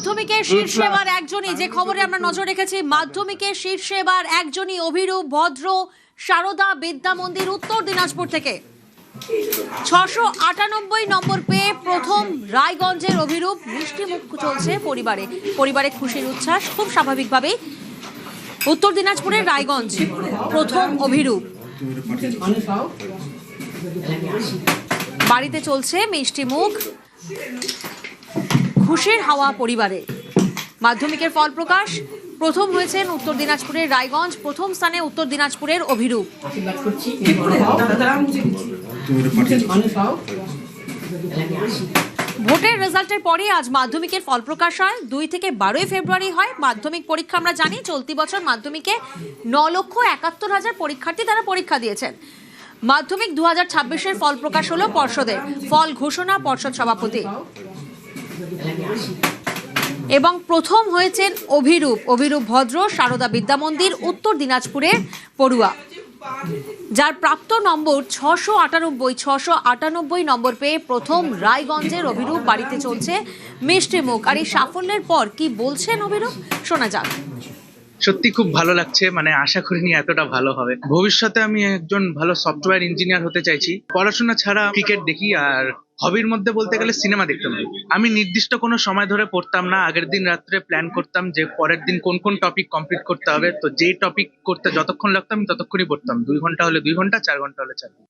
মাধ্যমিকের শীর্ষে এবার একজনই, যে খবরে আমরা নজর রেখেছি, মাধ্যমিকের শীর্ষে এবার একজনই, অভিরূপ ভদ্র, সারদা বিদ্যা মন্দির, উত্তর দিনাজপুর থেকে 698 নম্বর পেয়ে প্রথম রায়গঞ্জের অভিরূপ। মিষ্টি মুখ চলছে পরিবারে খুশির উচ্ছ্বাস খুব স্বাভাবিকভাবেই। উত্তর দিনাজপুরের রায়গঞ্জ প্রথম অভিরূপ, বাড়িতে চলছে মিষ্টি মুখ, খুশির হাওয়া পরিবারে। মাধ্যমিকের ফল প্রকাশ, প্রথম হয়েছেন উত্তর দিনাজপুরের রায়গঞ্জ, প্রথম স্থানে উত্তর দিনাজপুরের অভিরূপ। ভোটের রেজাল্টের পরে আজ মাধ্যমিকের ফল প্রকাশ হয়। 2 থেকে 12 ফেব্রুয়ারি হয় মাধ্যমিক পরীক্ষা। আমরা জানি চলতি বছর মাধ্যমিকে 9,71,000 পরীক্ষার্থী তারা পরীক্ষা দিয়েছেন। মাধ্যমিক 2026-এর ফল প্রকাশ হলো পর্ষদের, ফল ঘোষণা পর্ষদ সভাপতি। এবং প্রথম হয়েছেন অভিরূপ ভদ্র, সারদা বিদ্যা মন্দির, উত্তর দিনাজপুরের পড়ুয়া, যার প্রাপ্ত নম্বর 698 নম্বর পেয়ে প্রথম রায়গঞ্জের অভিরূপ। বাড়িতে চলছে মিষ্টি মুখ। আর এই সাফল্যের পর কি বলছেন অভিরূপ, শোনা যাক। সত্যি খুব ভালো লাগছে, মানে আশা করিনি এতটা ভালো হবে। ভবিষ্যতে আমি একজন ভালো সফটওয়্যার ইঞ্জিনিয়ার হতে চাইছি। পড়াশোনা ছাড়া ক্রিকেট দেখি, আর হবির মধ্যে বলতে গেলে সিনেমা দেখতাম। আমি নির্দিষ্ট কোনো সময় ধরে পড়তাম না, আগের দিন রাত্রে প্ল্যান করতাম যে পরের দিন কোন কোন টপিক কমপ্লিট করতে হবে। তো যেই টপিক করতে যতক্ষণ লাগতো আমি ততক্ষণই পড়তাম, 2 ঘন্টা হলে 2 ঘন্টা, 4 ঘন্টা হলে 4 ঘন্টা।